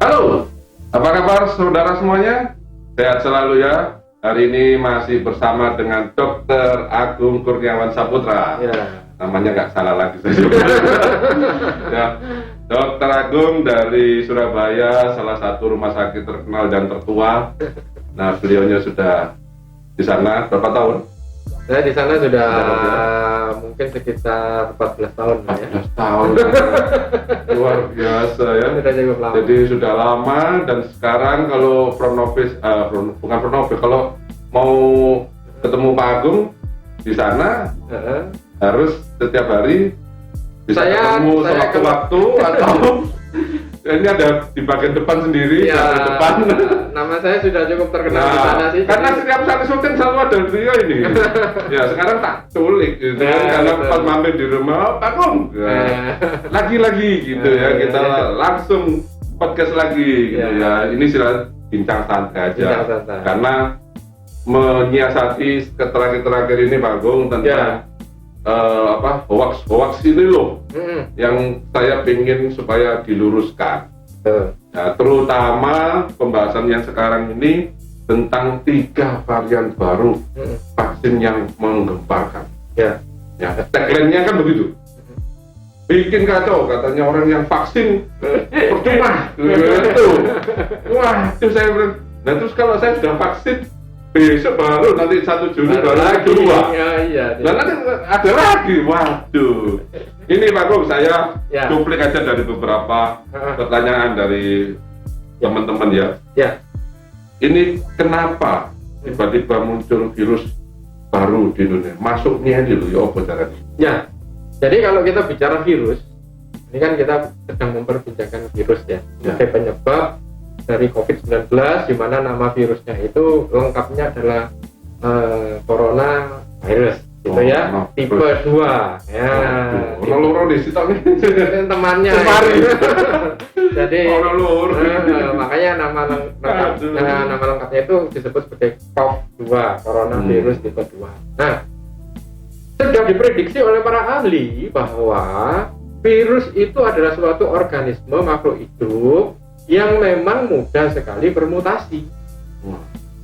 Halo, apa kabar saudara semuanya? Sehat selalu ya. Hari ini masih bersama dengan Dr. Agung Kurniawan Saputra. Ya. Namanya nggak salah lagi. Ya, Dr. Agung dari Surabaya, salah satu rumah sakit terkenal dan tertua. Nah, beliaunya sudah di sana berapa tahun? Saya di sana sudah mungkin sekitar 14 tahun ya. 14 tahun. Luar biasa ya. Sudah cukup lama. Jadi sudah lama dan sekarang kalau bukan pronovis, kalau mau ketemu Pak Agung di sana harus setiap hari bisa ketemu sewaktu-waktu atau ini ada di bagian depan sendiri, ya, di depan. Nama saya sudah cukup terkenal di sana sih. Karena setiap kali syuting selalu ada beliau ini. Ya sekarang tak culik gitu kan, karena betul. pas mampir di rumah, oh, Pak Agung, lagi-lagi gitu ya, kita langsung podcast lagi gitu ya. Ini silahkan bincang santai aja. Bincang santai. Karena menyiasati terakhir-terakhir ini Pak Agung tentang hoax ini loh, yang saya ingin supaya diluruskan. Nah, terutama pembahasan yang sekarang ini tentang 3 varian baru vaksin yang menggemparkan. Ya, Tagline-nya kan begitu. Bikin kacau katanya orang yang vaksin percuma. Gitu. Wah, itu saya bilang. Nah, terus kalau saya sudah vaksin besok baru nanti 1 Juni baru kedua. Iya. Dan nanti ada lagi, waduh. Ini Pak Agung, saya duplik aja dari beberapa pertanyaan dari teman-teman ya. Ya. Ini kenapa tiba-tiba muncul virus baru di dunia? Masuknya ini loh, ya apa caranya? Ya. Jadi kalau kita bicara virus, ini kan kita sedang memperbincangkan virus ya. Sebagai penyebab dari COVID-19, di mana nama virusnya itu lengkapnya adalah corona virus gitu ya, tipe 2 ya. Loro di situ temannya jadi makanya nama lengkapnya itu disebut sebagai COV-2, coronavirus tipe 2. Nah, sudah diprediksi oleh para ahli bahwa virus itu adalah suatu organisme makhluk hidup yang memang mudah sekali bermutasi.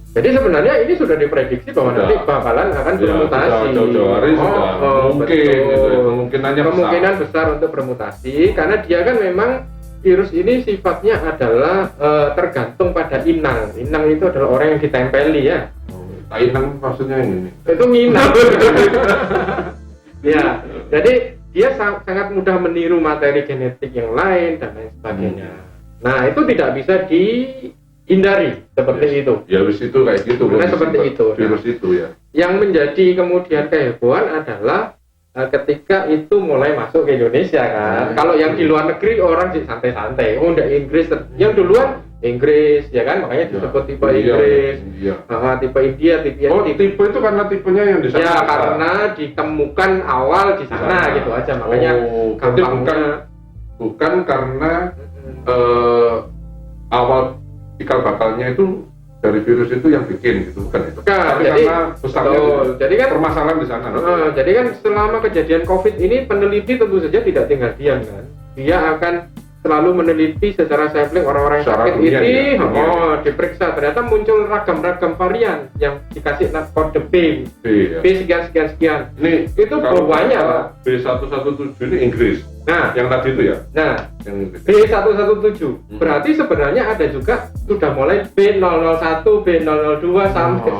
Jadi sebenarnya ini sudah diprediksi bahwa nanti bakalan akan bermutasi. Jauh-jauh hari sudah mungkin gitu, kemungkinan besar untuk bermutasi karena dia kan memang virus ini sifatnya adalah tergantung pada inang. Inang itu adalah orang yang ditempeli ya. Inang maksudnya ini. Itu nginang. Ya, jadi dia sangat mudah meniru materi genetik yang lain dan lain sebagainya. Nah, itu tidak bisa dihindari seperti itu. Ya, wis itu kayak gitu. Karena seperti itu. Virus itu ya. Yang menjadi kemudian kehebohan adalah ketika itu mulai masuk ke Indonesia kan. Kalau yang di luar negeri orang sih santai-santai. Oh, udah Inggris. Yang duluan Inggris ya kan, makanya disebut tipe Inggris. Tipe India, tipe tipe itu karena tipenya yang di sana. Ya, karena ditemukan awal di sana gitu aja. Makanya gampangnya bukan karena awal cikal bakalnya itu dari virus itu yang bikin gitu, bukan itu. Tapi jadi, karena besarnya jadi kan permasalahan di sana. Jadi kan selama kejadian COVID ini peneliti tentu saja tidak tinggal diam kan. Dia akan selalu meneliti secara sampling orang-orang yang sakit ini, diperiksa. Ternyata muncul ragam-ragam varian yang dikasih kode B sekian. Ini itu banyak Pak. B117 ini Inggris. Nah, yang tadi itu ya. Nah, B117. Berarti sebenarnya ada juga sudah mulai B001, B002 sampai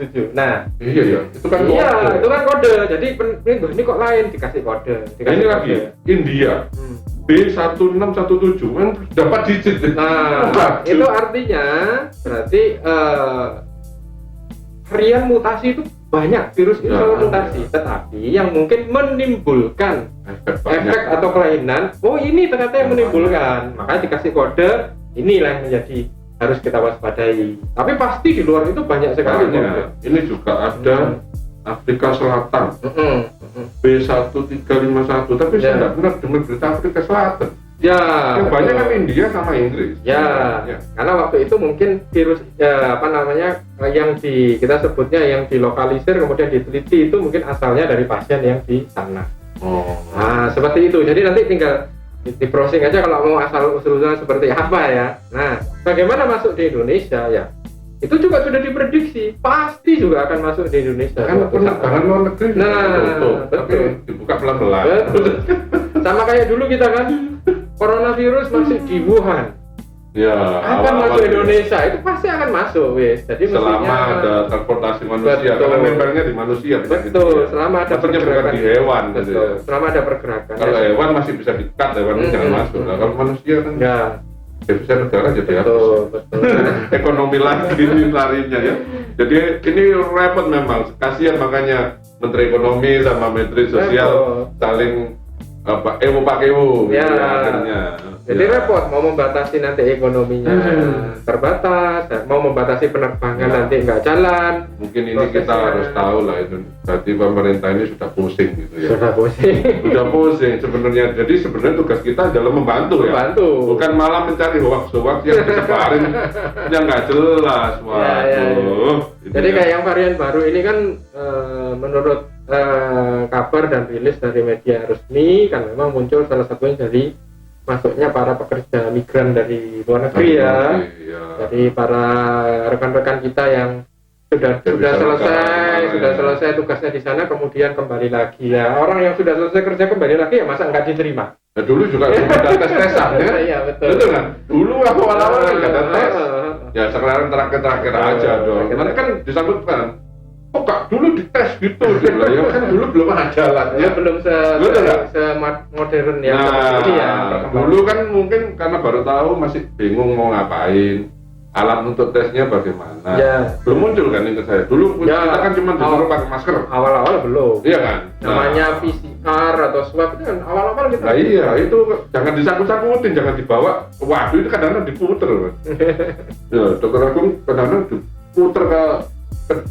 117. Nah, iya. Itu kan kode. Iya, itu kan kode. Jadi ini kok lain dikasih kode. Ini lagi India. B1617 kan dapat digit. Nah, itu artinya berarti varian mutasi itu banyak, virus itu selalu mutasi, tetapi yang mungkin menimbulkan efek atau kelainan, ini ternyata yang menimbulkan, makanya dikasih kode, inilah yang menjadi harus kita waspadai. Tapi pasti di luar itu banyak sekali. Ini juga ada Afrika Selatan, B1351, tapi saya tidak pernah dengar berita Afrika Selatan. Ya, yang banyak kan India sama Inggris. Ya, karena waktu itu mungkin virus yang kita sebutnya yang dilokalisir kemudian diteliti itu mungkin asalnya dari pasien yang di sana. Nah, seperti itu. Jadi nanti tinggal di browsing aja kalau mau asal usulnya seperti apa ya. Nah, bagaimana masuk di Indonesia ya? Itu juga sudah diprediksi, pasti juga akan masuk di Indonesia. Kan penerbangan luar negeri. Nah, betul. Tapi dibuka pelan-pelan. Sama kayak dulu kita kan, coronavirus masih di Wuhan. Ya, akan masuk Indonesia, itu pasti akan masuk, wes. Jadi selama mestinya ada transportasi manusia, betul, karena nempelnya di manusia. Betul, gitu ya. selama ada maksudnya pergerakan bukan di hewan. betul, gitu ya. selama ada pergerakan. Kalau hewan masih bisa di-cut, hewan jangan masuk. Nah, kalau manusia kan ya. Devisa negara jadi betul, betul. ekonomi lagi ini larinya ya. Jadi ini repot memang. Kasihan makanya Menteri Ekonomi sama Menteri Sosial saling ewo pakai ewo ya. Akhirnya. Jadi ya. repot mau membatasi nanti ekonominya terbatas, mau membatasi penerbangan nanti nggak jalan. Mungkin ini kita harus tahu lah itu. Berarti pemerintah ini sudah pusing gitu ya. Sudah pusing. Sudah pusing sebenarnya. Jadi sebenarnya tugas kita adalah membantu ya. Bukan malah mencari hoax-hoax yang disebarin yang nggak jelas. Waduh. Jadi kayak yang varian baru ini kan menurut kabar dan rilis dari media resmi kan memang muncul salah satunya dari masuknya para pekerja migran dari luar negeri ya. Jadi para rekan-rekan kita yang sudah selesai tugasnya di sana kemudian kembali lagi ya. Orang yang sudah selesai kerja kembali lagi ya masa nggak diterima? Nah, dulu juga ada tes-tesan ya. Iya betul. Betul kan? Dulu awal-awal kan nggak ada tes. Ya sekarang terakhir aja dong. Karena kan disambutkan. Kok gak dulu dites gitu? Ya kan dulu belum ada alat ya. Belum modern ya. Nah, dulu kan mungkin karena baru tahu masih bingung mau ngapain. Alat untuk tesnya bagaimana? Ya. Belum muncul kan ini ke saya. Dulu kita kan cuma disuruh pakai masker. Awal-awal belum. Iya kan? Namanya PCR atau swab itu kan awal-awal kita. Nah iya, itu jangan disangkut-sangkutin, jangan dibawa. Waduh, itu kadang-kadang diputer. Ya, dokter Agung kadang-kadang diputer ke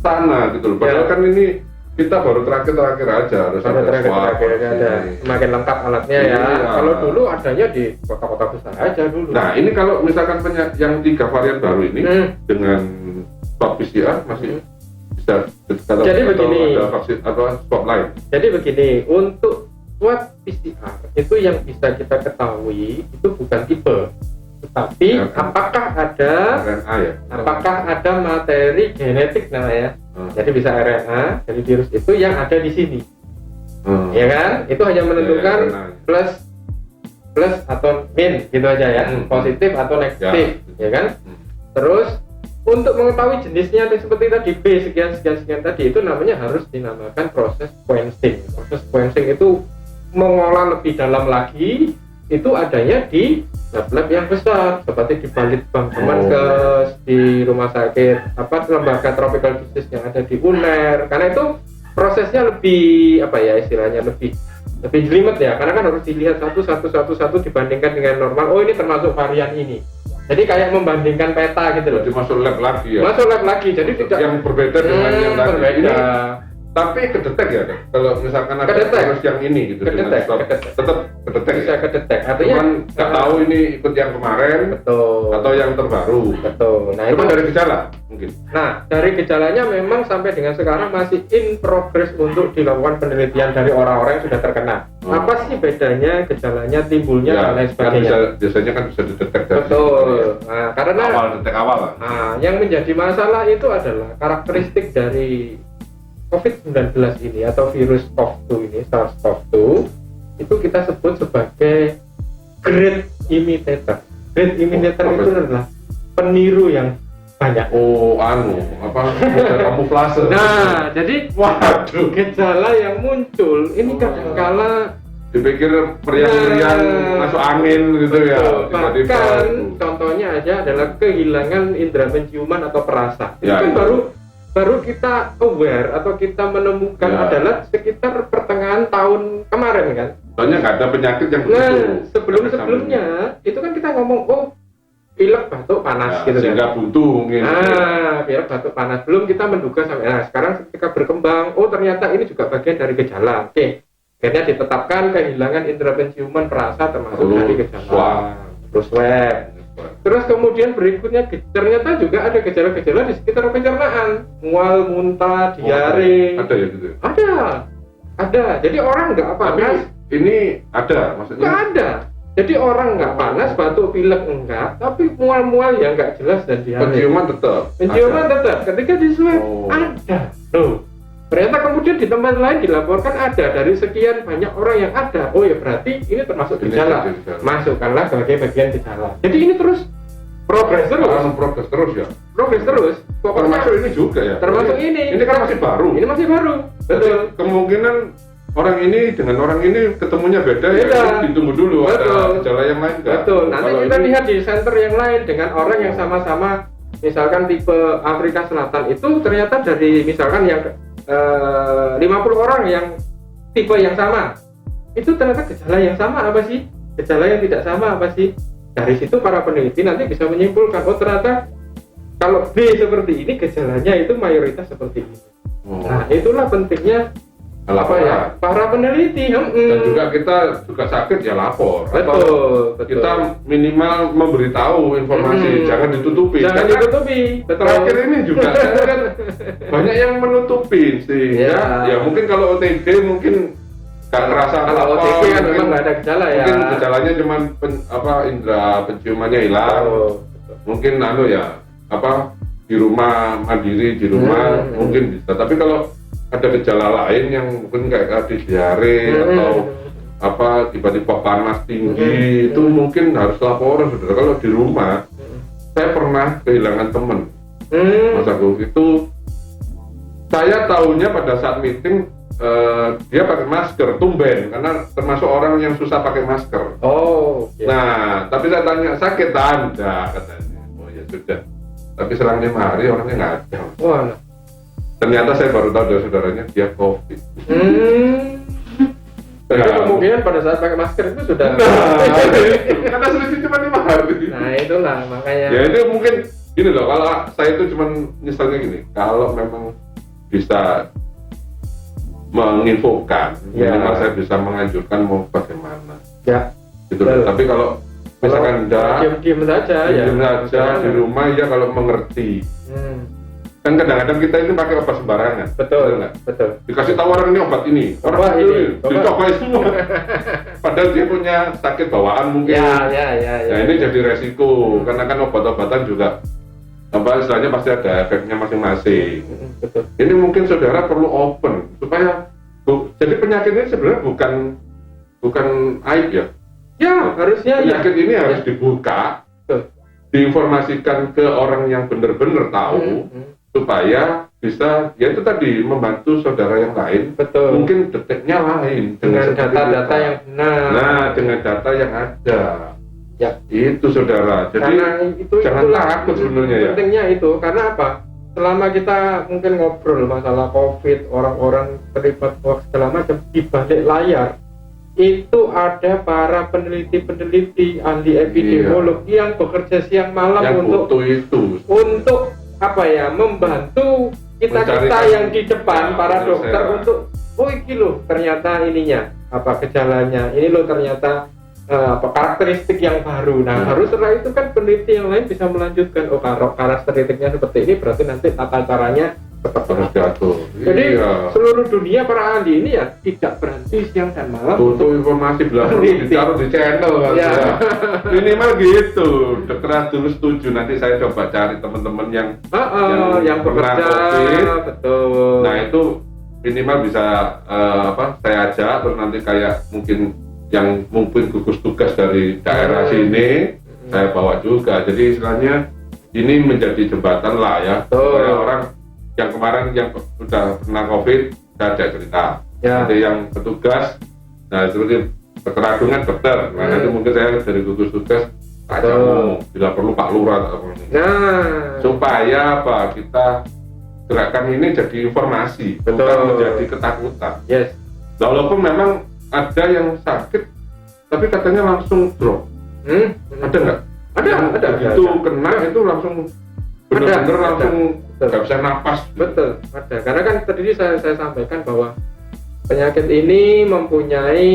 sana gitu loh. Padahal kan ini kita baru terakhir aja harus ada terakhir ada semakin lengkap alatnya ya. Kalau dulu adanya di kota-kota besar aja dulu. Nah ini kalau misalkan yang 3 varian baru ini dengan swab PCR masih bisa jadi begini, ada vaksin atau swab lain. Jadi begini, untuk swab PCR itu yang bisa kita ketahui itu bukan tipe, tetapi apakah ada RNA ya? Apakah ada materi genetik namanya? Jadi bisa RNA dari virus itu yang ada di sini. Ya kan? Itu hanya menentukan plus atau min gitu aja ya, positif atau negatif, ya kan? Terus untuk mengetahui jenisnya seperti tadi B sekian tadi itu namanya harus dinamakan proses sequencing. Proses sequencing itu mengolah lebih dalam lagi, itu adanya di lab-lab yang besar seperti di Balitbank di rumah sakit lembaga tropical disease yang ada di UNER, karena itu prosesnya lebih istilahnya lebih jelimet ya, karena kan harus dilihat satu dibandingkan dengan normal. Oh ini termasuk varian ini, jadi kayak membandingkan peta gitu loh. Jadi masuk lab lagi ya? Masuk lab lagi, jadi tidak yang berbeda dengan yang tadi. Berbeda. Tapi kedetek ya, kalau misalkan ada virus yang ini gitu, tetap kedetek. Bisa kedetek. Artinya cuman nggak tahu ini ikut yang kemarin, betul, atau yang terbaru. Betul. Nah, itu dari gejala mungkin. Nah, dari gejalanya memang sampai dengan sekarang masih in progress untuk dilakukan penelitian dari orang-orang yang sudah terkena. Apa sih bedanya gejalanya, timbulnya dan lain sebagainya? Kan biasanya kan bisa didetek dari betul. Nah, karena detek awal lah. Nah, yang menjadi masalah itu adalah karakteristik dari COVID-19 ini atau virus CoV-2 ini, SARS-CoV-2 itu kita sebut sebagai great imitator. Great imitator itu adalah peniru yang banyak. Kamuflase. Nah, jadi waduh, gejala yang muncul ini kadangkala dipikir meriang-meriang masuk angin gitu ya. Bahkan contohnya aja adalah kehilangan indera penciuman atau perasa. Itu kan baru kita aware atau kita menemukan adalah sekitar pertengahan tahun kemarin kan. Soalnya nggak ada penyakit yang begitu. Sebelumnya itu kan kita ngomong pilek batuk panas gitu sehingga kan. butuh mungkin. Pilek batuk panas belum kita menduga sampai sekarang ketika berkembang ternyata ini juga bagian dari gejala. Akhirnya ditetapkan kehilangan indera penciuman perasa termasuk dari gejala. Terus swab. Terus kemudian berikutnya ternyata juga ada gejala-gejala di sekitar pencernaan, mual, muntah, diare. Ada ya gitu? Ada. Jadi orang nggak apa-apa. Tapi ini ada, maksudnya? Nggak ada. Jadi orang nggak panas, batuk pilek enggak, tapi mual-mual yang nggak jelas dan diare. Penciuman tetap. Penciuman tetap. Ketika di swab ada. Loh, ternyata kemudian di tempat lain dilaporkan ada dari sekian banyak orang yang ada. Oh ya berarti ini termasuk gejala. Masukkanlah sebagai bagian gejala. Jadi ini terus progres terus. Progres terus ya. Progres terus. Pokoknya Termasuk ini juga ya. Termasuk ini. Ini kan masih baru. Ini masih baru. Betul. Kemungkinan orang ini dengan orang ini ketemunya beda. Ya ditunggu dulu. Betul. Ada gejala yang lain nggak? Betul. Nanti kalau kita ini... lihat di center yang lain dengan orang yang sama-sama misalkan tipe Afrika Selatan itu ternyata dari misalkan yang 50 orang yang tipe yang sama itu ternyata gejala yang sama apa sih? Gejala yang tidak sama apa sih? Dari situ para peneliti nanti bisa menyimpulkan oh ternyata kalau B seperti ini gejalanya itu mayoritas seperti ini. Nah itulah pentingnya apa ya para peneliti dan juga kita juga sakit ya lapor. Betul. Kita minimal memberitahu informasi, jangan ditutupi. Jangan ditutupi. Terakhir ini juga kan banyak yang menutupi sih. Ya mungkin kalau OTG mungkin nggak ngerasa kalau OTG kan memang nggak ada gejala ya. Mungkin gejalanya cuma indera penciumannya hilang. Mungkin ya di rumah mandiri di rumah mungkin bisa. Tapi kalau ada gejala lain yang mungkin kayak tadi diare atau tiba-tiba panas tinggi itu mungkin harus laporan saudara. Kalau di rumah saya pernah kehilangan teman Mas Agung itu saya tahunya pada saat meeting dia pakai masker tumben karena termasuk orang yang susah pakai masker. Nah tapi saya tanya sakit Anda katanya. Oh ya sudah. Tapi selang 5 hari orangnya nggak ada. Ternyata saya baru tahu dari saudaranya dia COVID. Jadi kemungkinan pada saat pakai masker itu sudah. Karena selisih cuma 5 hari. Nah itulah makanya. Ya itu mungkin gini loh. Kalau saya itu cuma misalnya gini, kalau memang bisa menginfokan, minimal saya bisa menganjurkan mau bagaimana. Ya. Gitu loh. Tapi kalau misalkan diam saja di rumah ya kalau mengerti. Kan kadang-kadang kita ini pakai obat sembarangan. Betul. Dikasih tahu orang ini obat ini, orang ini dicobain semua. Padahal dia punya sakit bawaan mungkin. Ya ini jadi resiko karena kan obat-obatan juga istilahnya pasti ada efeknya masing-masing. Betul. Ini mungkin saudara perlu open supaya jadi penyakit ini sebenarnya bukan aib ya. Ya harusnya penyakit ini harus dibuka, diinformasikan ke orang yang benar-benar tahu. Supaya bisa ya itu tadi membantu saudara yang lain. Betul. Mungkin deteknya lain dengan data-data yang benar. Nah dengan data yang ada ya itu saudara. Jadi jangan takut sebenarnya ya. Pentingnya itu karena apa? Selama kita mungkin ngobrol masalah COVID, orang-orang terlibat segala macam di balik layar itu ada para peneliti ahli epidemiologi yang bekerja siang malam yang untuk membantu kita yang di depan para dokter untuk iki loh ternyata ininya gejalanya ini loh ternyata karakteristik yang baru. Nah baru setelah itu kan peneliti yang lain bisa melanjutkan karakteristiknya seperti ini berarti nanti tata caranya seperti harus diatur. Jadi seluruh dunia para ahli ini ya tidak berhenti siang dan malam untuk informasi belakang ditaruh di channel kan ya. Minimal gitu. Dokter dulu setuju, nanti saya coba cari teman-teman yang bekerja COVID. Betul. Nah itu minimal bisa saya ajak terus nanti kayak mungkin gugus tugas dari daerah sini saya bawa juga. Jadi istilahnya ini menjadi jembatan lah ya supaya orang yang kemarin yang sudah pernah COVID saya ajak cerita. Ada yang petugas, nah seperti keteradungan dokter, nanti mungkin saya dari gugus tugas ajakmu, bila perlu Pak Lurah atau supaya kita gerakan ini jadi informasi, bukan menjadi ketakutan. Walaupun memang ada yang sakit, tapi katanya langsung drop. Ada nggak? Ada. Begitu kena itu langsung benar-benar langsung nggak bisa napas. Betul, ada. Karena kan tadi saya sampaikan bahwa penyakit ini mempunyai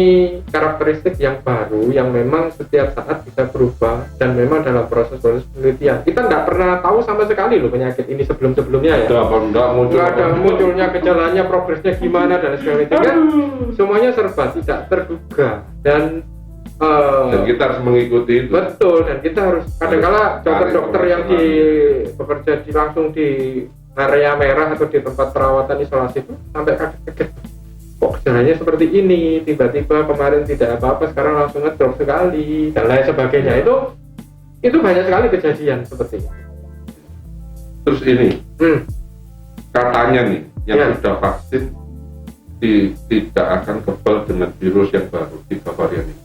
karakteristik yang baru yang memang setiap saat bisa berubah dan memang dalam proses penelitian kita nggak pernah tahu sama sekali loh penyakit ini sebelum-sebelumnya ya. Nggak ada munculnya gejalanya, progresnya gimana dan segala macam kan semuanya serba tidak terduga dan dan kita harus mengikuti itu. Betul, dan kita harus kadang-kala dokter-dokter yang bekerja langsung di area merah atau di tempat perawatan isolasi itu sampai kaget-kaget, kok gejalanya seperti ini, tiba-tiba kemarin tidak apa-apa sekarang langsung ngedrop sekali dan lain sebagainya. Itu banyak sekali kejadian seperti itu. Terus ini katanya nih yang sudah vaksin tidak akan kebal dengan virus yang baru 3 varian ini.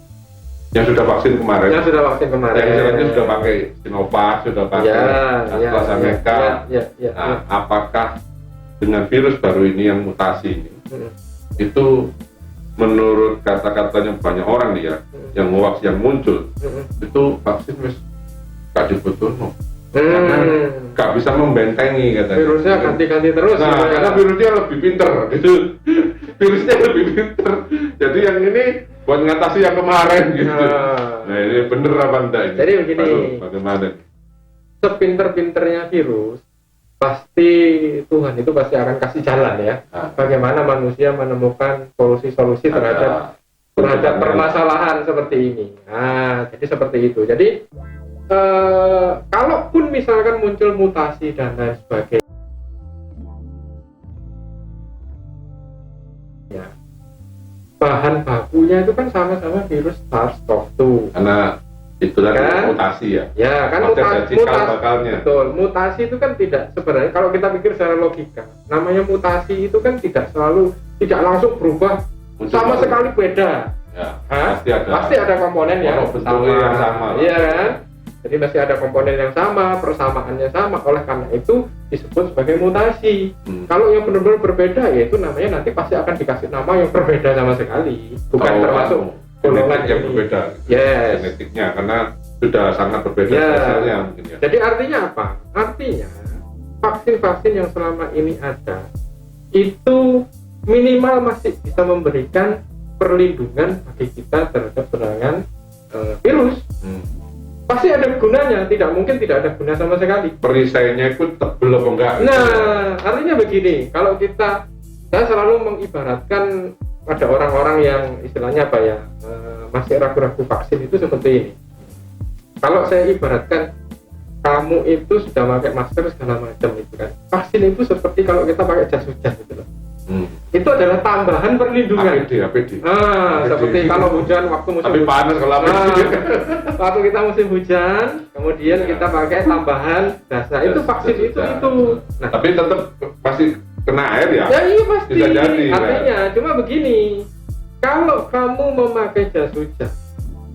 Yang sudah vaksin kemarin. Yang istilahnya sudah pakai Sinovac, sudah pakai AstraZeneca. Nah, apakah dengan virus baru ini yang mutasi ini, itu menurut kata-katanya banyak orang nih ya, yang hoax yang muncul, itu vaksin wis gak dibutuhno. Gak bisa membentengi katanya. Virusnya ganti-ganti terus. Nah, karena virusnya lebih pinter gitu. Virusnya lebih pinter. Jadi yang ini buat ngatasi yang kemarin gitu. Nah, ini bener apa enggak ini? Jadi begini. Bagaimana? Sepinter-pinternya virus, pasti Tuhan itu pasti akan kasih jalan ya. Bagaimana manusia menemukan solusi-solusi terhadap permasalahan seperti ini. Nah, jadi seperti itu. Jadi kalaupun misalkan muncul mutasi dan lain sebagainya, bahan bakunya itu kan sama-sama virus SARS-CoV-2. Karena itu kan mutasi ya. Ya kan mutasi. Betul. Mutasi itu kan tidak sebenarnya kalau kita pikir secara logika, namanya mutasi itu kan tidak langsung berubah sama sekali beda. Ya, pasti ada komponen yang sama. Iya kan? Jadi masih ada komponen yang sama, persamaannya sama, oleh karena itu disebut sebagai mutasi. Kalau yang benar-benar berbeda, yaitu namanya nanti pasti akan dikasih nama yang berbeda sama sekali, bukan termasuk golongan yang berbeda. Yes. Genetiknya, karena sudah sangat berbeda spesialnya mungkin ya. Jadi artinya apa? Artinya vaksin-vaksin yang selama ini ada itu minimal masih bisa memberikan perlindungan bagi kita terhadap serangan virus. Pasti ada gunanya, tidak mungkin tidak ada guna sama sekali. Perisainya itu tebel apa enggak? Nah, artinya begini, kalau saya selalu mengibaratkan pada orang-orang yang istilahnya apa ya, masih ragu-ragu vaksin itu seperti ini. Kalau saya ibaratkan, kamu itu sudah pakai masker segala macam itu kan, vaksin itu seperti kalau kita pakai jas hujan gitu loh. Itu adalah tambahan perlindungan. APD. Seperti kalau hujan waktu musim hujan. Tapi panas kalau APD. Waktu kita musim hujan, kemudian kita pakai tambahan dasar. Itu vaksin itu. Nah, tapi tetap pasti kena air ya? Ya iya pasti. Bisa jadi. Artinya, cuma begini. Kalau kamu memakai jas hujan,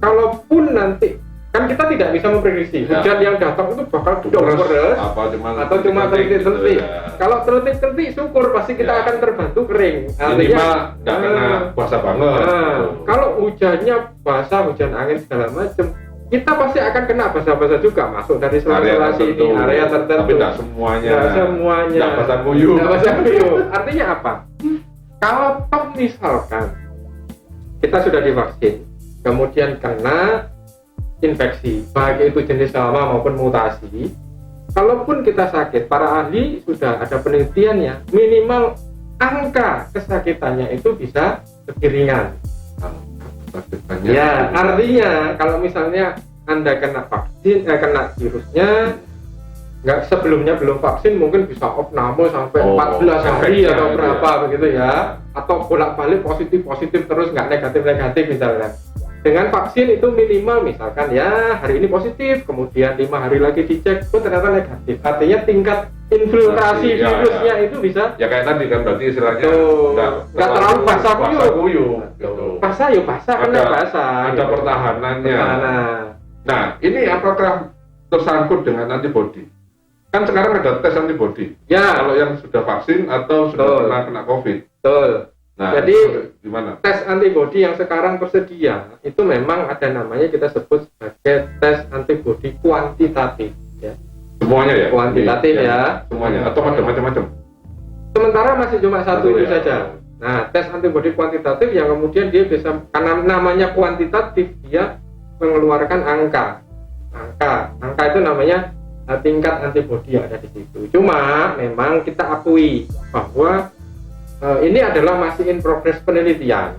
kalaupun nanti kan kita tidak bisa memprediksi hujan yang datang itu bakal deras atau cuma terlitik-terlitik. Kalau terlitik-terlitik syukur pasti kita akan terbantu kering. Artinya nggak kena basah banget. Kalau hujannya basah, hujan angin segala macam, kita pasti akan kena basah-basah juga, masuk dari sela-sela di area tertentu. Tapi tidak semuanya. Nggak basah kuyup. Artinya apa? Kalau misalkan kita sudah divaksin, kemudian kena infeksi, baik itu jenis lama maupun mutasi, kalaupun kita sakit, para ahli sudah ada penelitiannya, minimal angka kesakitannya itu bisa lebih ringan. Ya, artinya kalau misalnya Anda kena vaksin, kena virusnya, sebelumnya belum vaksin mungkin bisa opname sampai 14 hari atau berapa begitu ya, atau bolak-balik positif terus, nggak negatif misalnya. Dengan vaksin itu minimal misalkan ya hari ini positif, kemudian 5 hari lagi dicek, ternyata negatif. Artinya tingkat infiltrasi virusnya itu bisa. Ya kayak tadi kan berarti istilahnya nggak terlalu basah kuyup. Basah ya basah, kena basah. Ada pertahanannya. Nah ini apakah tersangkut dengan antibodi? Kan sekarang ada tes antibodi. Ya. Kalau yang sudah vaksin atau sudah kena COVID. Betul. Nah, jadi gimana? Tes antibodi yang sekarang tersedia itu memang ada namanya kita sebut sebagai tes antibodi kuantitatif ya. Semuanya ya? Kuantitatif ya. Semuanya atau macam-macam? Sementara masih cuma satu itu saja. Nah, tes antibodi kuantitatif yang kemudian dia bisa, karena namanya kuantitatif, dia mengeluarkan angka itu namanya tingkat antibodi yang ada di situ. Cuma memang kita akui bahwa ini adalah masih in progress penelitian.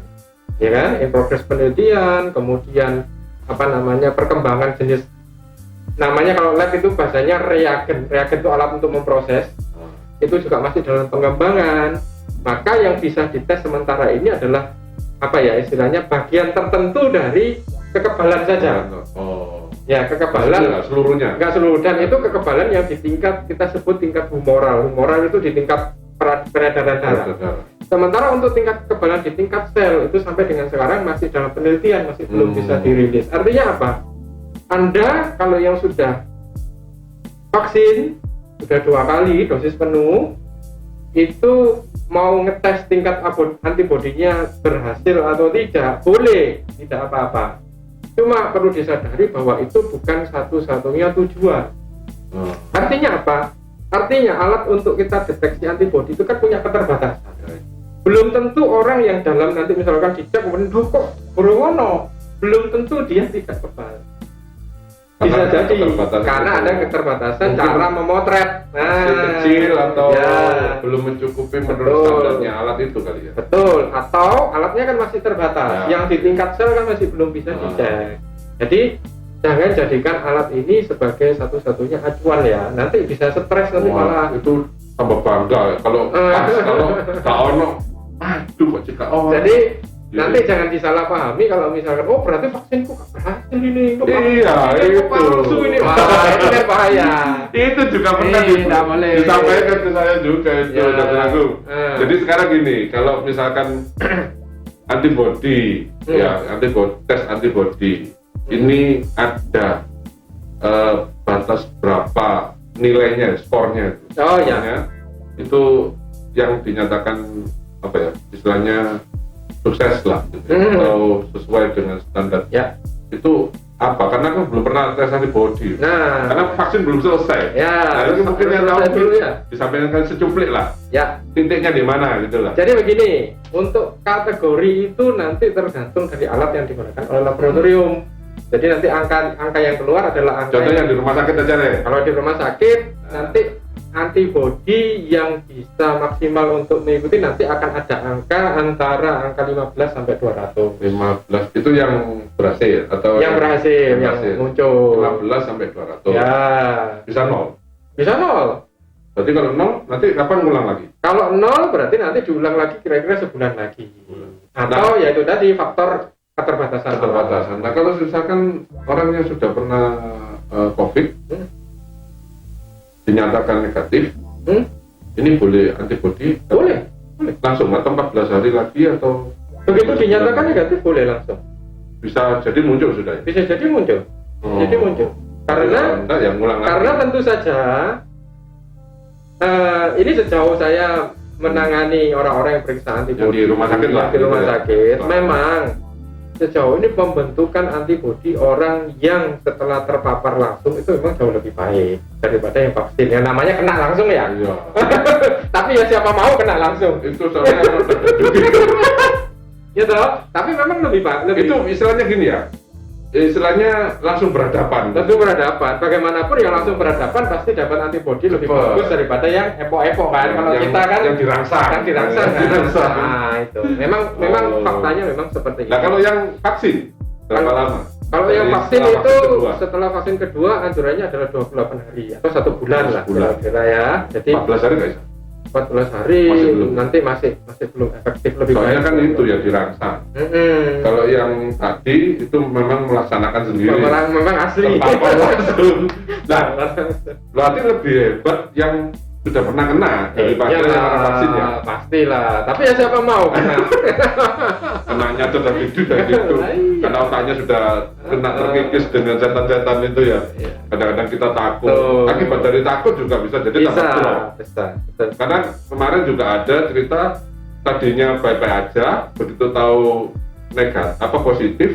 ya kan, in progress penelitian, kemudian perkembangan jenis, namanya kalau lab itu bahasanya reagen itu alat untuk memproses, itu juga masih dalam pengembangan. Maka yang bisa dites sementara ini adalah istilahnya bagian tertentu dari kekebalan saja. Ya, kekebalan nggak seluruhnya. Nggak seluruh, dan itu kekebalan yang di tingkat kita sebut tingkat humoral. Humoral itu di tingkat peredaran darah. Sementara untuk tingkat kekebalan di tingkat sel itu sampai dengan sekarang masih dalam penelitian, masih belum bisa dirilis. Artinya apa? Anda kalau yang sudah vaksin sudah 2 kali dosis penuh, itu mau ngetes tingkat antibodinya berhasil atau tidak, boleh, tidak apa-apa. Cuma perlu disadari bahwa itu bukan satu-satunya tujuan. Artinya apa? Artinya alat untuk kita deteksi antibodi itu kan punya keterbatasan. Belum tentu orang yang dalam nanti misalkan dicek kemudian kok berono, belum tentu dia tidak kebal. Bisa jadi karena ada keterbatasan cara memotret. Kecil atau belum mencukupi menurut standarnya alat itu kali ya. Betul, atau alatnya kan masih terbatas. Yang di tingkat sel kan masih belum bisa dicek. Jadi jangan jadikan alat ini sebagai satu-satunya acuan ya. Nanti bisa stres nanti malah. Itu tambah bangga kalau nggak ono. Aduh kok cekak. Jadi nanti jangan disalahpahami kalau misalkan berarti vaksin kok berhasil ini, itu palsu ini, itu kan bahaya. Itu juga pernah disampaikan ke saya juga itu Dr. Agung. Jadi sekarang gini, kalau misalkan antibody tes antibody ini ada batas berapa nilainya, skornya itu yang dinyatakan istilahnya sukses lah atau sesuai dengan standar itu apa? Karena kan belum pernah tes antibody, karena vaksin belum selesai. Itu mungkin yang tahu dulu disampaikan secuplik lah. Titiknya di mana gitu lah. Jadi begini, untuk kategori itu nanti tergantung dari alat yang digunakan oleh laboratorium. Jadi nanti angka yang keluar adalah angka. Contohnya di rumah sakit aja deh. Kalau di rumah sakit nanti antibody yang bisa maksimal untuk mengikuti nanti akan ada angka antara angka 15 sampai 200. 15 itu yang berhasil atau yang berhasil muncul. 15 sampai 200. Bisa 0. Bisa 0. Berarti kalau 0 nanti kapan ngulang lagi? Kalau 0 berarti nanti diulang lagi kira-kira sebulan lagi. Atau ya itu tadi faktor keterbatasan. Nah, kalau misalkan orang yang sudah pernah COVID dinyatakan negatif, ini boleh antibody? Boleh. Langsung atau 14 hari lagi atau? Begitu dinyatakan negatif boleh langsung. Bisa jadi muncul sudah ya? Bisa jadi muncul. Jadi muncul. Karena tentu saja ini sejauh saya menangani orang-orang yang periksa antibody di rumah sakit lah. Di rumah sakit, memang sejauh ini pembentukan antibodi orang yang setelah terpapar langsung itu memang jauh lebih baik daripada yang vaksin. Yang namanya kena langsung ya. Tapi ya siapa mau kena langsung. Itu soalnya gitu. Tapi memang lebih baik. Itu istilahnya gini ya. Istilahnya langsung berhadapan. Bagaimanapun yang langsung berhadapan pasti dapat antibodi lebih bagus daripada yang epok-epok kan. Kalau kita kan yang dirangsang. Nah, itu. Memang faktanya memang seperti itu. Nah, kalau yang vaksin berapa lama? Kalau yang vaksin itu setelah vaksin kedua anjurannya adalah 28 hari atau 1 bulan lah kira-kira ya. Jadi 14 hari nggak bisa? 14 hari nanti masih belum efektif lebih soalnya baik. Kan itu ya dirangsang. Kalau yang tadi itu memang melaksanakan sendiri. Memang asli. Langsung. Nah, berarti lebih hebat yang sudah pernah kena daripada yang kena vaksin ya. Pastilah. Tapi ya siapa mau kena? Kenanya sudah gitu. Karena otaknya sudah kena terkikis dengan setan-setan itu ya. Kadang-kadang kita takut. Akibat dari takut juga bisa jadi tambah drop. Bisa. Karena kemarin juga ada cerita tadinya baik-baik aja, begitu tahu negatif positif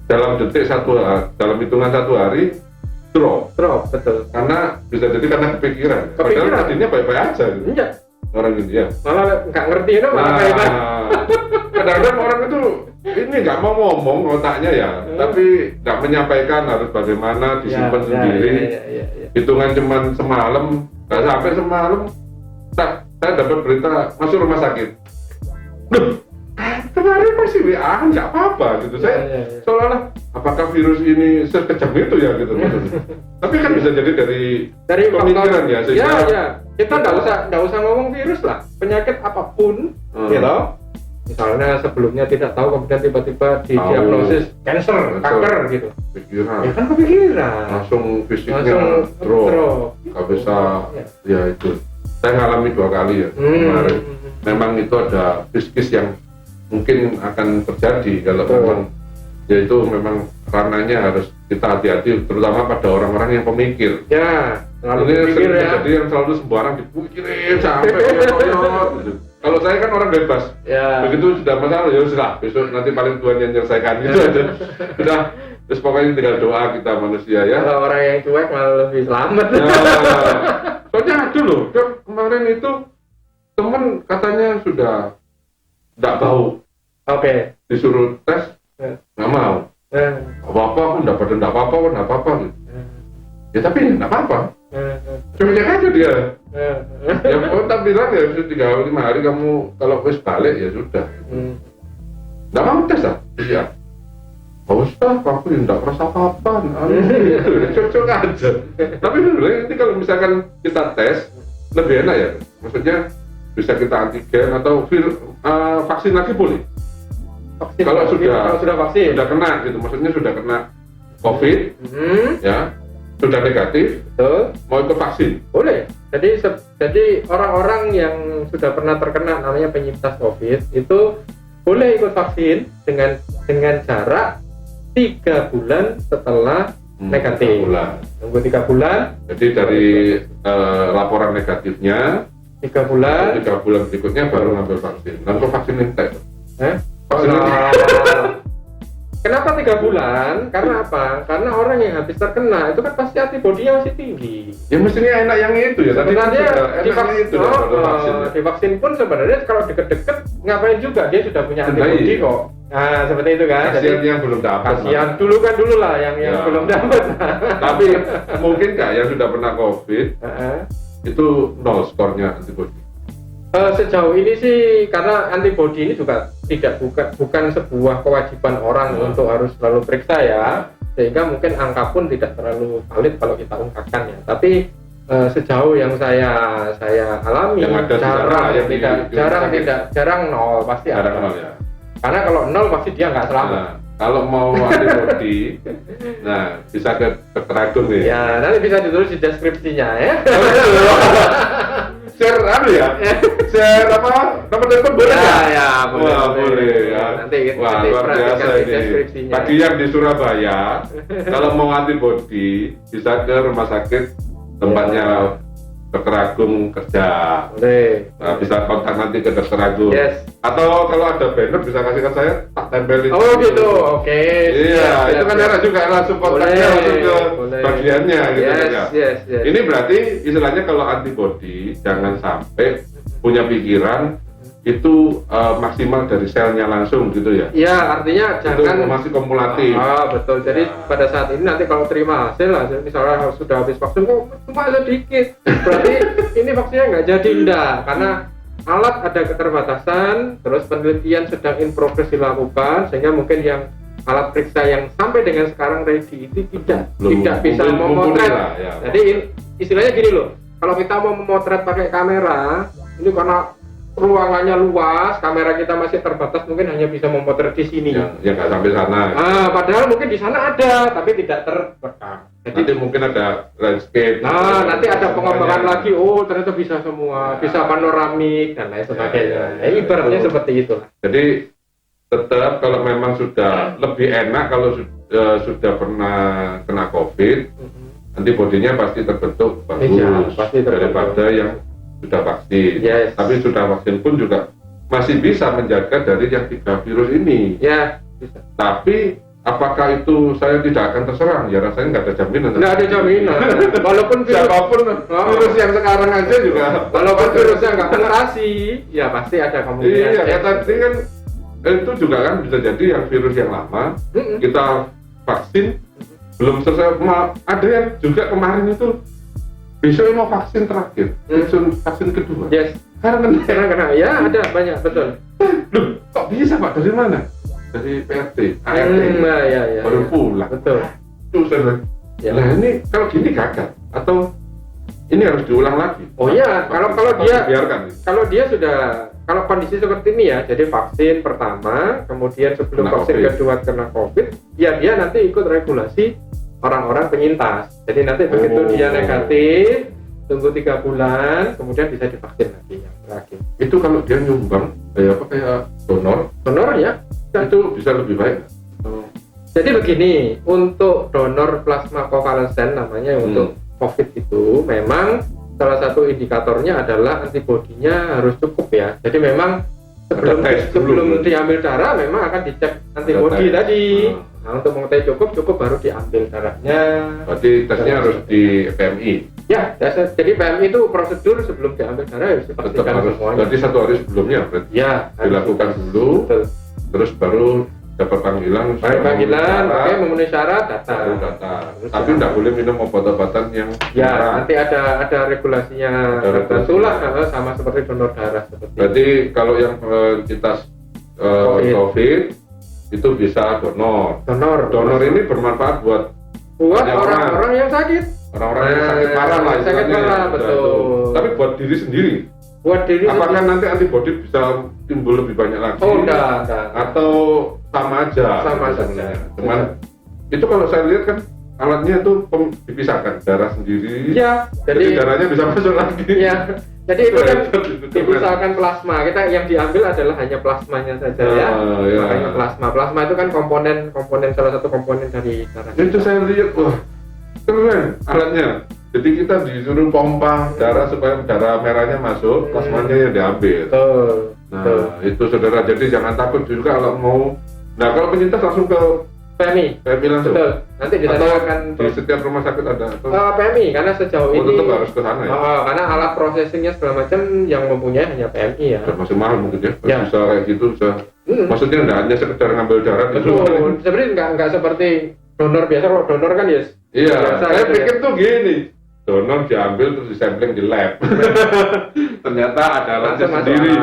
dalam hitungan 1 hari drop betul. Karena bisa jadi karena kepikiran. Padahal tadinya baik-baik aja gitu. Iya. Orang gitu ya. Malah nggak ngerti itu malah kayak kadang-kadang orang itu ini nggak mau ngomong otaknya ya, tapi nggak menyampaikan harus bagaimana disimpan sendiri. Hitungan cuman semalam, nggak sampai semalam, saya dapat berita masuk rumah sakit. hari masih WA nggak apa-apa gitu. Saya seolah-olah apakah virus ini sekejam itu ya gitu. Tapi kan bisa jadi dari pemikiran ya. Kita nggak usah ngomong virus lah, penyakit apapun, gitu. Misalnya sebelumnya tidak tahu, kemudian tiba-tiba didiagnosis kanker gitu. Pikiran. Ya kan kepikiran. Langsung fisiknya drop. Nggak bisa. Ya itu. Saya ngalami 2 kali ya kemarin. Memang itu ada riskis yang mungkin akan terjadi kalau memang yaitu memang ranahnya harus kita hati-hati, terutama pada orang-orang yang pemikir. Ya, selalu pikir ya. Jadi yang selalu sembarang dipikirin sampai gitu. Kalau saya kan orang bebas. Ya. Begitu sudah masalah ya sudah, besok nanti paling Tuhan yang menyelesaikan itu aja. Sudah, terus pokoknya tinggal doa kita manusia ya. Kalau orang yang cuek malah lebih selamat. Ya. Soalnya ada loh, kemarin itu teman katanya sudah tidak bau. Oke. Disuruh tes, nggak mau. Apa-apa, nggak apa-apa gitu. Ya tapi nggak apa-apa. Cuek aja dia. Ya tak bilang ya 3-5 hari kamu kalau wis balik ya sudah. Nggak mau tes lah. Iya. Nggak usah, aku nggak merasa apa-apa. Cocok aja. Tapi sebenarnya nanti kalau misalkan kita tes lebih enak ya. Maksudnya bisa kita antigen atau vaksin lagi boleh. Kalau sudah vaksin, sudah kena gitu. Maksudnya sudah kena COVID, ya. Sudah negatif, betul. Mau ikut vaksin? Boleh. Jadi orang-orang yang sudah pernah terkena namanya penyintas COVID itu boleh ikut vaksin dengan jarak 3 bulan setelah negatif. Tunggu 3 bulan. Jadi dari laporan negatifnya 3 bulan. 3 bulan berikutnya baru ngambil vaksin. Lalu vaksin entek. Kenapa 3 bulan? Karena apa? Karena orang yang habis terkena itu kan pasti antibodinya masih tinggi. Ya mestinya enak yang itu ya. Sebenarnya divaksin pun sebenarnya kalau deket-deket ngapain juga, dia sudah punya antibodi kok. Nah seperti itu kan. Kasihan yang belum dapat. Kasihan dulu lah yang belum dapat. Tapi mungkin nggak yang sudah pernah COVID itu 0 skornya antibodi. Sejauh ini sih karena antibodi ini juga bukan sebuah kewajiban orang untuk harus selalu periksa ya, sehingga mungkin angka pun tidak terlalu valid kalau kita ungkapkan ya. Tapi sejauh yang saya alami jarang 0 pasti ada. Ya. Karena kalau 0 pasti dia nggak selamat. Kalau mau antibodi, nah bisa ke dokter nih. Ya nanti bisa ditulis di deskripsinya ya. Share share apa nomor telepon boleh ya? Boleh ya. Nanti luar biasa ini. Bagi yang di Surabaya kalau mau antibodi bisa ke rumah sakit tempatnya Dr. Agung kerja. Boleh. Nah, bisa kontak nanti ke Dr. Agung. Yes. Atau kalau ada banner bisa kasihkan saya, tak tempelin. Oh gitu, oke. Iya, itu kan enak juga langsung kontaknya langsung ke bagiannya gitu ya. Yes. Ini berarti istilahnya kalau antibodi jangan sampai punya pikiran itu maksimal dari selnya langsung gitu ya. Iya, artinya jangan itu masih kumulatif. Betul. Jadi pada saat ini nanti kalau terima hasil misalnya sudah habis vaksin kok cuma sedikit, berarti ini vaksinnya nggak jadi karena alat ada keterbatasan, terus penelitian sedang in progress dilakukan, sehingga mungkin yang alat periksa yang sampai dengan sekarang ready itu tidak bisa memotret. Ya. Jadi istilahnya gini loh, kalau kita mau memotret pakai kamera, ini karena ruangannya luas, kamera kita masih terbatas, mungkin hanya bisa memotret di sini. Ya nggak sampai sana. Padahal mungkin di sana ada, tapi tidak terekam. Jadi nanti mungkin ada landscape. Nanti ada pengembangan lagi. Oh, ternyata bisa semua, bisa panoramik dan lain sebagainya. Ibaratnya seperti itu. Jadi tetap kalau memang sudah lebih enak kalau sudah pernah kena COVID, antibodinya pasti terbentuk bagus daripada yang sudah vaksin. Tapi sudah vaksin pun juga masih bisa menjaga dari yang 3 virus ini. Ya, bisa. Tapi apakah itu saya tidak akan terserang? Ya rasanya nggak ada jaminan. Nggak ada jaminan. Walaupun siapapun virus yang sekarang aja juga. Walaupun virusnya nggak generasi, ya pasti ada kemungkinan. Iya, tadi kan itu juga kan bisa jadi yang virus yang lama kita vaksin belum selesai. Ada yang juga kemarin itu besok mau vaksin terakhir, vaksin kedua. Karena kena, ya ada banyak betul. Loh, kok kok bisa Pak, dari mana? Dari PRT, ART, ya. baru pulang. Betul. Terus saya bilang, Ya. nah ini kalau gini gagal atau ini harus diulang lagi? Oh iya, kalau dia biarkan. Kalau kondisi seperti ini ya, jadi vaksin pertama, kemudian sebelum Kena vaksin COVID. kedua kena COVID, ya dia nanti ikut regulasi orang-orang penyintas. Jadi nanti begitu dia negatif, tunggu 3 bulan, kemudian bisa divaksin lagi yang terakhir. Itu kalau dia nyumbang kayak donor Ya. itu bisa lebih baik. Jadi begini, untuk donor plasma konvalesen namanya untuk COVID itu memang salah satu indikatornya adalah antibodinya harus cukup ya. Jadi memang sebelum diambil darah memang akan dicek antibodi tadi. Nah, untuk mengetahui cukup baru diambil darahnya. Berarti tesnya harus di PMI. Ya, jadi PMI itu prosedur sebelum diambil darah harus dipastikan semuanya. Berarti 1 hari sebelumnya berarti Ya, dilakukan dulu. Betul. Terus baru dapat panggilan, memenuhi syarat, baru data. data. Tapi tidak boleh minum obat-obatan yang Ya, murah. nanti ada regulasinya tertentu lah, sama seperti donor darah seperti. Berarti kalau yang kita COVID itu bisa donor. Donor ini bermanfaat buat orang-orang yang sakit. Orang-orang yang sakit parah lah. Sakit parah, betul. Tapi buat diri sendiri. Apakah nanti antibodi bisa timbul lebih banyak lagi? Oh, enggak. Atau sama aja? Sama saja. Cuman itu kalau saya lihat kan alatnya itu dipisahkan darah sendiri. Iya. Jadi darahnya bisa masuk lagi. Iya. Jadi itu kan dipisahkan plasma. Kita yang diambil adalah hanya plasmanya saja ya. Makanya plasma itu kan komponen salah satu komponen dari darah. Itu saya lihat, wah keren alatnya. Jadi kita disuruh pompa darah supaya darah merahnya masuk, plasmanya yang diambil. Betul. Itu saudara, jadi jangan takut juga kalau mau. Nah kalau penyintas langsung ke PMI langsung. Betul. Nanti ditanyakan di setiap rumah sakit ada. PMI karena sejauh ini tetap harus ke sana ya. Karena alat processingnya segala macam yang mempunyai hanya PMI ya. Masih mahal mungkin ya. Ya. Bisa kayak gitu bisa. Maksudnya nggak hanya sekedar ngambil darah. Betul. Sebenarnya nggak seperti donor biasa. Kalau donor kan ya. Iya. Saya gitu pikir tuh gini. Donor diambil terus disampling di lab. Ternyata ada alatnya sendiri.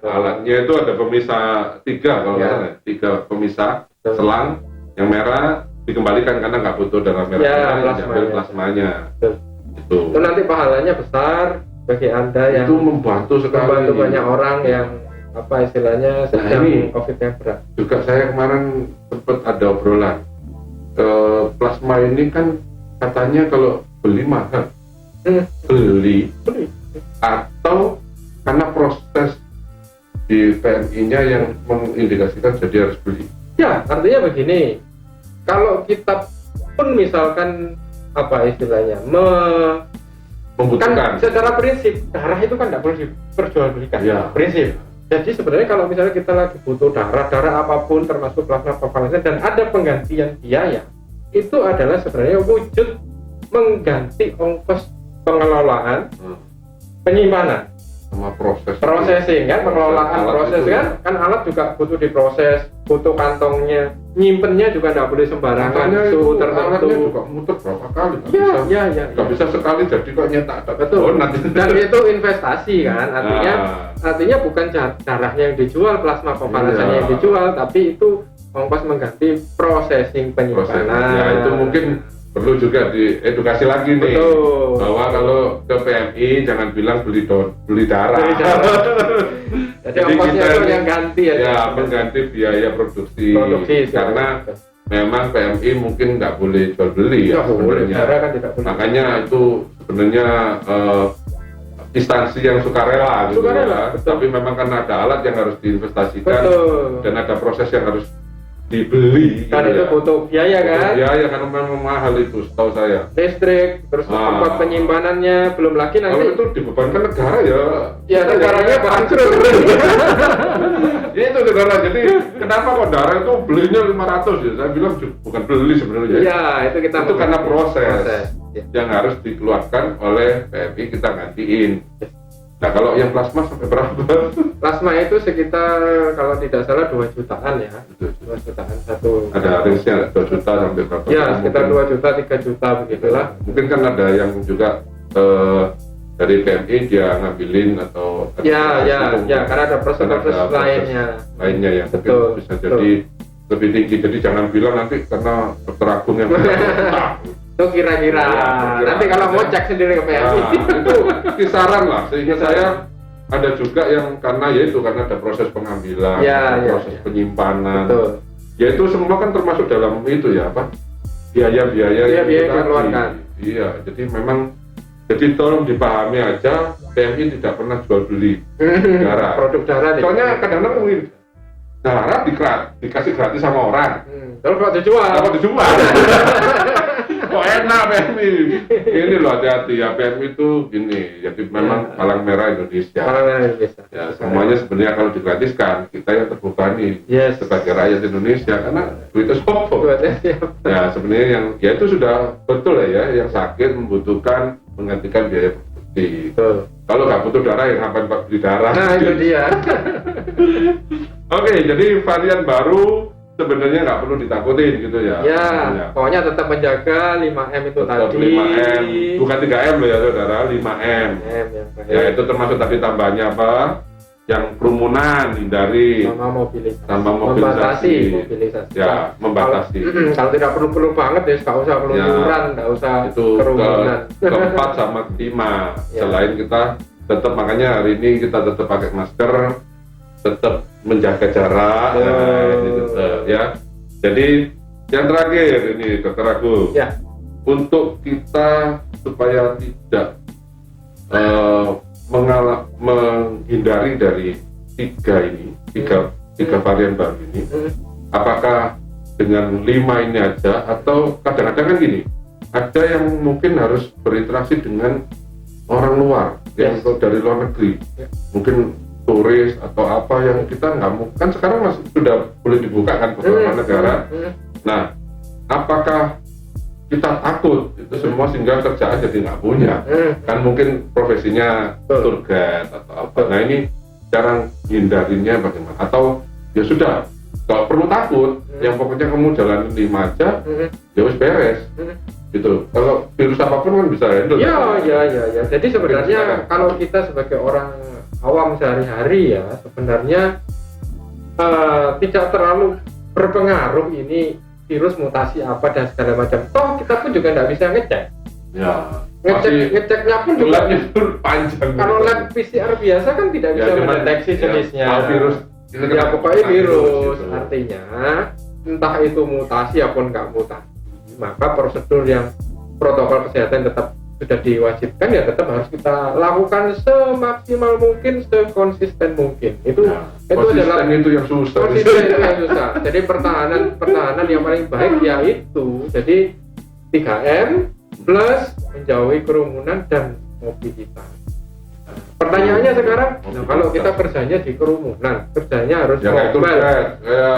Alatnya itu ada pemisah 3 kalau nggak salah. 3 pemisah selang yang merah dikembalikan karena nggak butuh darah merah, diambil plasmanya. Itu nanti pahalanya besar bagi Anda yang itu membantu sekali. Membantu banyak orang yang istilahnya sedang COVID yang berat. Juga saya kemarin sempat ada obrolan. Plasma ini kan katanya kalau beli mahal. Beli atau karena proses di PMI-nya yang mengindikasikan jadi harus beli. Ya, artinya begini. Kalau kita pun misalkan istilahnya membutuhkan kan, secara prinsip darah itu kan tidak boleh diperjualbelikan. Ya. Prinsip. Jadi sebenarnya kalau misalnya kita lagi butuh darah apapun termasuk plasma konvalesen dan ada penggantian biaya, itu adalah sebenarnya wujud mengganti ongkos pengelolaan, penyimpanan, sama processing kan, pengelolaan proses kan alat juga butuh diproses, butuh kantongnya, nyimpennya juga tidak boleh sembarangan, suhu tertentu. Juga muter berapa kali? Nggak bisa sekali jadi kok nyetak. Betul. Dan itu investasi kan, artinya bukan darahnya yang dijual, plasma konvalesennya yang dijual, tapi itu ongkos mengganti processing penyimpanan. Ya itu mungkin perlu juga diedukasi lagi nih. Betul. Bahwa kalau ke PMI jangan bilang beli darah. Jadi ongkosnya itu yang ganti ya mengganti biaya produksi karena memang PMI mungkin nggak boleh jual beli ya sebenarnya. Kan tidak boleh. Makanya itu sebenarnya instansi yang sukarela gitu ya. Tapi memang kan ada alat yang harus diinvestasikan dan ada proses yang harus dibeli kan itu butuh biaya kan? Biaya karena memang mahal itu setahu saya. Listrik, terus tempat penyimpanannya, belum lagi nanti kalau itu dibebankan negara ya negaranya bangkrut. Itu negara, jadi kenapa kok darah itu belinya 500 ya? Saya bilang bukan beli sebenarnya. Iya, itu karena proses yang harus dikeluarkan oleh PMI kita gantiin. Nah kalau yang plasma sampai berapa? Plasma itu sekitar kalau tidak salah 2 jutaan ya. 2 jutaan satu. Ada range-nya 2 juta sampai berapa? Ya sekitar 2 juta, 3 juta begitulah. Mungkin kan ada yang juga dari PMI dia ngambilin atau ya karena ada proses lainnya yang betul, mungkin bisa jadi lebih tinggi. Jadi jangan bilang nanti karena dokter Agung yang itu kira-kira nanti kalau mau cek sendiri ke PMI. Itu kisaran lah, sehingga saya ada juga yang karena ada proses pengambilan, proses penyimpanan. Betul. Ya itu semua kan termasuk dalam itu ya apa? Biaya-biaya yang kita keluarkan. Iya, jadi tolong dipahami aja, PMI tidak pernah jual beli darah. Produk darah. Soalnya kadang-kadang darah dikasih gratis sama orang. Kalau dijual. Kok enak PMI? Ini loh hati-hati ya, PMI itu gini, jadi memang palang merah Indonesia. Ya semuanya sebenarnya kalau digratiskan kita yang terbebani sebagai rakyat Indonesia karena duitnya sopo. Ya sebenarnya yang itu sudah betul ya, yang sakit membutuhkan menggantikan biaya produksi. Kalau nggak butuh darah yang ngapain beli darah? Nah itu dia. Oke, jadi varian baru sebenarnya nggak perlu ditakutin gitu ya. Pokoknya tetap menjaga 5M itu tetap tadi. 5M, bukan 3M loh ya saudara, 5M. Ya itu termasuk tadi tambahannya apa? Yang kerumunan hindari. Sama mobilisasi. Ya, membatasi. Kalau tidak perlu banget ya nggak usah keluyuran, nggak usah itu kerumunan. Keempat sama kelima. Selain kita tetap, makanya hari ini kita tetap pakai masker, tetap menjaga jarak, ya. Jadi yang terakhir ini Dokter Agung, untuk kita supaya tidak menghindari dari tiga varian baru ini, apakah dengan 5 ini aja atau kadang-kadang kan gini, ada yang mungkin harus berinteraksi dengan orang luar, yang dari luar negeri, mungkin turis atau apa yang kita nggak mau, kan sekarang masih sudah boleh dibuka kan beberapa negara. Nah, apakah kita takut itu semua sehingga kerjaan jadi nggak punya? Kan mungkin profesinya tour guide atau apa. Nah ini cara hindarinya bagaimana? Atau ya sudah, kalau perlu takut, yang pokoknya kamu jalanin 5 aja, ya wis beres. Gitu. Kalau virus apapun kan bisa handle. Ya. Jadi sebenarnya kalau kita sebagai orang awam sehari-hari ya sebenarnya tidak terlalu berpengaruh ini virus mutasi apa dan segala macam. Toh kita pun juga nggak bisa ngecek. Ngeceknya pun juga panjang. Kalau lab PCR biasa kan tidak bisa mendeteksi jenisnya. Virus. Pokoknya virus. Artinya entah itu mutasi ataupun nggak mutasi, maka prosedur yang protokol kesehatan tetap sudah diwajibkan ya tetap harus kita lakukan semaksimal mungkin, sekonsisten mungkin. Itu adalah itu yang susah. Jadi pertahanan yang paling baik yaitu jadi 3M plus menjauhi kerumunan dan mobilitas. Pertanyaannya sekarang, kalau kita kerjanya di kerumunan, kerjanya harus mobile.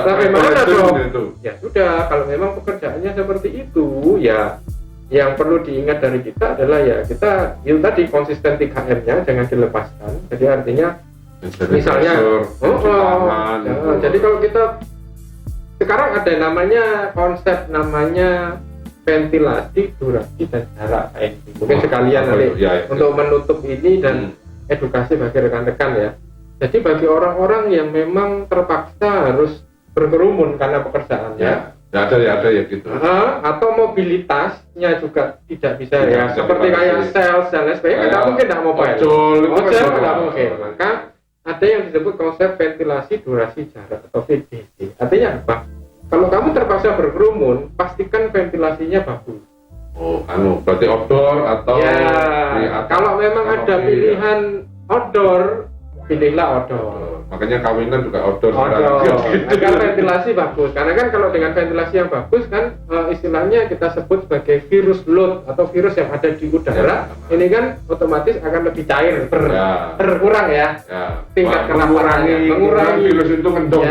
Bagaimana dong? Ya sudah, kalau memang pekerjaannya seperti itu, ya yang perlu diingat dari kita adalah ya kita itu tadi konsisten 3M-nya jangan dilepaskan. Jadi artinya misalnya jadi kalau kita sekarang ada namanya konsep namanya ventilasi, durasi dan jarak. Mungkin sekalian nanti untuk menutup ini dan edukasi bagi rekan-rekan ya. Jadi bagi orang-orang yang memang terpaksa harus berkerumun karena pekerjaannya, ada ya gitu. Atau mobilitasnya juga tidak bisa ya. Seperti kayak sales SPG nggak mungkin nggak mobile. Ojol nggak mungkin. Maka ada yang disebut konsep ventilasi, durasi, jarak atau VDJ. Artinya apa? Kalau kamu terpaksa berkerumun, pastikan ventilasinya bagus. Berarti outdoor atau kalau memang ada pilihan outdoor, pilihlah outdoor. Makanya kawinan juga outdoor. Agar ventilasi bagus. Karena kan kalau dengan ventilasi yang bagus kan istilahnya kita sebut sebagai virus load atau virus yang ada di udara. Ini kan otomatis akan lebih cair, berkurang ya. Tingkat kerapanannya mengurangi. Virus itu mendung.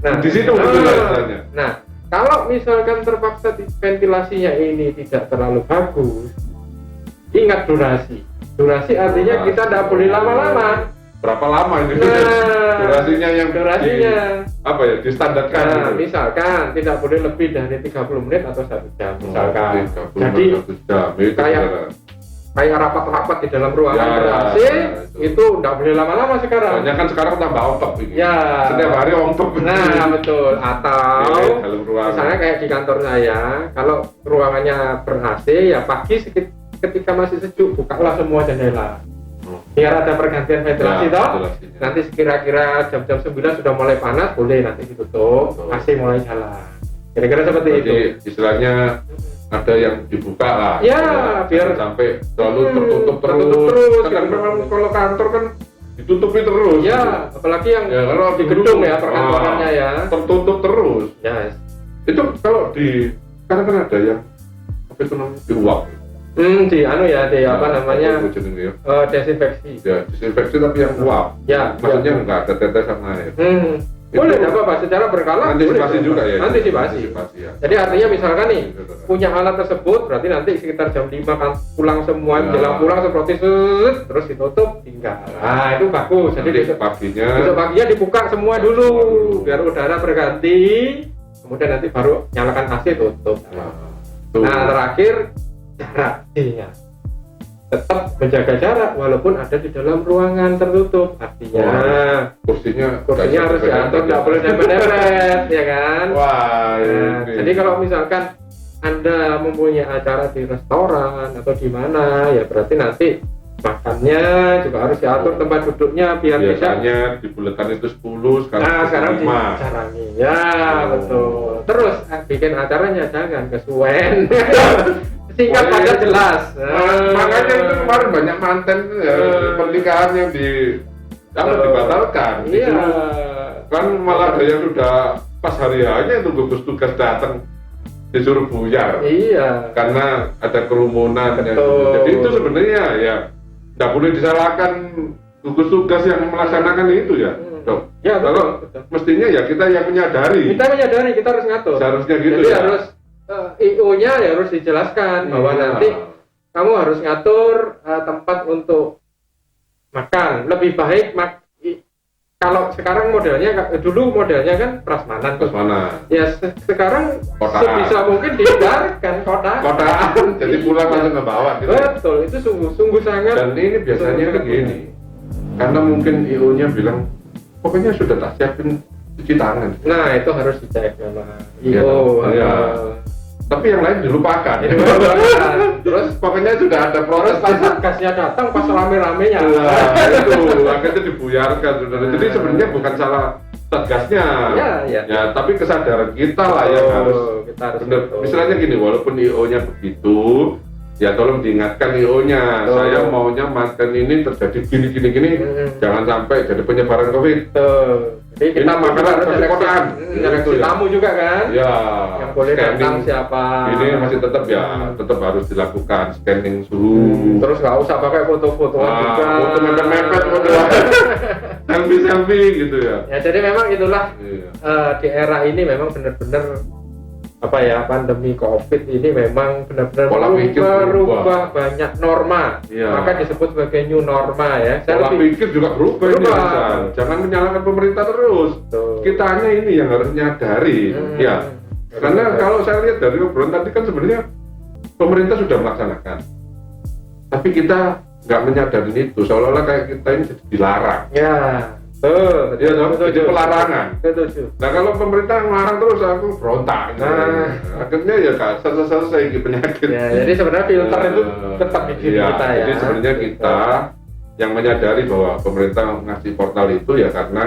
Nah, di situ istilahnya. Nah, kalau misalkan terpaksa ventilasinya ini tidak terlalu bagus, ingat durasi. Durasi artinya kita tidak boleh lama-lama. Berapa lama ini? Durasinya apa ya distandarkan? Gitu. Misalkan tidak boleh lebih dari 30 menit atau 1 jam misalkan. Jadi kayak kayak rapat-rapat di dalam ruangan Ya, ber-AC itu nggak boleh lama-lama sekarang. Soalnya kan sekarang tambah ompep ini. Ya. Setiap hari ompep. Nah betul. Atau dalam ruangan. misalnya kayak di kantor saya, kalau ruangannya ber-AC ya pagi ketika masih sejuk bukalah semua jendela. Biar ada pergantian ventilasi Ya, toh. ventilasinya. Nanti sekira-kira jam-jam 9 sudah mulai panas, boleh nanti ditutup, Betul. AC mulai jalan. Kira-kira seperti itu. Jadi istilahnya ada yang dibuka lah. Ya, biar sampai selalu tertutup terus. tertutup terus. Kan memang kalau kantor kan ditutupi terus. Ya, apalagi yang Ya, kalau di dulu, gedung ya perkantorannya ya. tertutup terus. Yes. Itu kalau di sekarang kan ada yang apa itu namanya diuap. Di apa namanya? Apa jenenge ya? Desinfeksi. Ya, disinfeksi tapi yang uap. Ya, Maksudnya ya. enggak ada tetesan air. Boleh enggak apa-apa secara berkala. Antisipasi boleh, juga ya. Antisipasi. Ya. Jadi artinya misalkan nih punya alat tersebut berarti nanti sekitar jam 5 kan pulang semua Ya. menjelang pulang seperti terus ditutup tinggal. Nah, itu bagus. Jadi Besok paginya dibuka semua dulu biar udara berganti. Kemudian nanti baru nyalakan AC tutup. Nah, terakhir jarak. Iya. Tetap menjaga jarak walaupun ada di dalam ruangan tertutup. Artinya kursinya harus diatur, nggak boleh dempet-dempet, ya kan? Wah, Nah, ini. jadi kalau misalkan Anda mempunyai acara di restoran atau di mana, ya berarti nanti makannya juga harus diatur tempat duduknya biar bisa. biasanya di buletan itu 10, Sekarang 5. dicarangi. Ya, betul. Terus bikin acaranya jangan kesuwen. Singkat padat jelas. Makanya itu kemarin banyak manten ya, pernikahan yang dibatalkan. Iya. Kan malah ada yang sudah pas hari hanya itu gugus tugas datang disuruh buyar. Iya. Karena ada kerumunan. Ya. Betul. Jadi itu sebenarnya ya tidak boleh disalahkan gugus tugas yang melaksanakan itu ya, Dok. Ya, betul, Kalau betul. mestinya ya kita yang menyadari. Kita menyadari kita harus ngatur. Seharusnya gitu. Jadi ya. harus IO-nya ya harus dijelaskan bahwa Iya. nanti kamu harus ngatur tempat untuk makan. Lebih baik kalau sekarang modelnya dulu modelnya kan prasmanan. Terus mana? Ya sekarang Kotaan. sebisa mungkin dihindarkan kotaan. Jadi pulang langsung ke bawah gitu. Betul, itu sungguh sangat. Dan ini biasanya kan gini, karena mungkin IO-nya bilang pokoknya sudah tak siapin cuci tangan. Nah, itu harus dicek sama Iya, IO. iya. Tapi yang lain dilupakan. Terus Pokoknya sudah ada proses. pas satgasnya datang pas rame-ramenya. Nah, itu akhirnya dibuyarkan saudara. Jadi sebenarnya bukan salah satgasnya. Ya. Ya, tapi kesadaran kita lah yang harus kita harus benar. betul. Misalnya gini, walaupun IO-nya begitu, ya tolong diingatkan IO-nya. Betul. Saya maunya makan ini terjadi gini. Jangan sampai jadi penyebaran COVID. Betul. Jadi kita Ini makanan makanan seleksi, kotaan. seleksi Gitu ya. tamu juga kan? Ya. Yang boleh scanning. datang siapa? Ini masih tetap ya, tetap harus dilakukan scanning suhu. Terus nggak usah pakai foto-fotoan juga. Foto mepet-mepet, foto selfie gitu ya. Ya jadi memang itulah Iya. di era ini memang benar-benar pandemi COVID ini memang benar-benar Pola pikir merubah banyak norma. Iya. Maka disebut sebagai new norma ya. Pola pikir juga berubah ini, Berubah. Hasan. Jangan menyalahkan pemerintah terus. Betul. Kitanya ini yang harus nyadari, ya. Karena kalau saya lihat dari obrolan tadi kan sebenarnya pemerintah sudah melaksanakan, tapi kita nggak menyadari itu, seolah-olah kayak kita ini jadi dilarang. Ya. Betul. Iya dong, jadi pelarangan. Betul. Nah kalau pemerintah ngelarang terus aku berontak. Nah. Akhirnya ya kak selesai gitu penyakit. Ya, jadi sebenarnya filter itu tetap di diri Iya, kita ya. Jadi sebenarnya kita yang menyadari bahwa pemerintah ngasih portal itu ya karena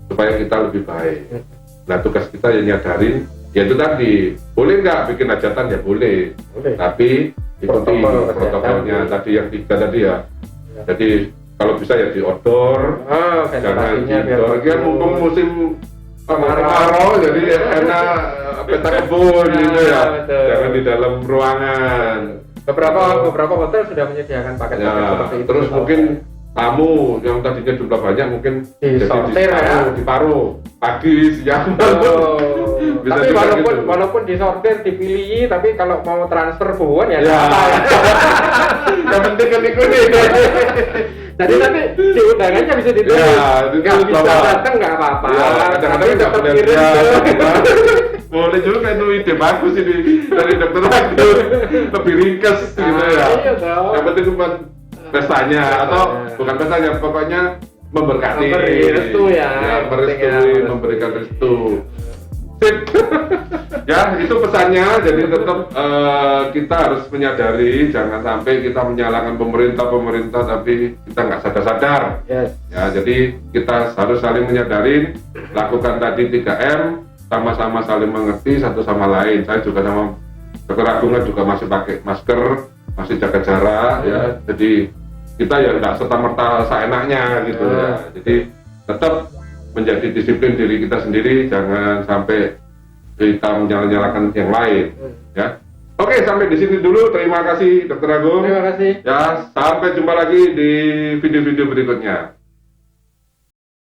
supaya kita lebih baik. Nah tugas kita yang nyadarin, ya itu tadi, boleh nggak bikin hajatan ya boleh, Boleh. tapi ikuti Protokol protokolnya kesehatan. tadi yang 3 tadi ya. Ya. Jadi kalau bisa ya di outdoor, jangan ventilasinya biar indoor. Kan mumpung musim kemarau, jadi enak peta kebun gitu ya. Betul. Jangan di dalam ruangan. Beberapa hotel sudah menyediakan paket-paket Ya, seperti itu. terus mungkin tamu yang tadinya jumlah banyak mungkin Disortir ya. diparuh pagi siang Bisa tapi juga walaupun gitu. disortir dipilih, tapi kalau mau transfer buan ya Ya. apa ya. Yang penting kan ikuti. Jadi nanti di undangannya bisa ditulis. Ya, Nggak bisa bahwa- datang nggak apa-apa. Ya, kadang-kadang Tapi nggak tetap benar kirim ya, ke- Boleh juga itu ide bagus ini dari dokter Agung. Lebih ringkas gitu ya. Iya dong. Yang penting cuma pestanya atau bukan pestanya, pokoknya memberkati. Memberi restu ya. Merestui, memberikan restu. Sip. Ya, itu pesannya. Jadi tetap kita harus menyadari, jangan sampai kita menyalahkan pemerintah tapi kita nggak sadar-sadar. Yes. Ya, jadi kita harus saling menyadari, lakukan tadi 3M, sama-sama saling mengerti satu sama lain. Saya juga sama Dokter Agung juga masih pakai masker, masih jaga jarak, ya. Jadi kita ya nggak serta-merta seenaknya gitu ya. Jadi tetap menjadi disiplin diri kita sendiri, jangan sampai kita menyalahkan yang lain, ya. Oke, sampai di sini dulu. Terima kasih Dokter Agung. Terima kasih. Ya, sampai jumpa lagi di video-video berikutnya.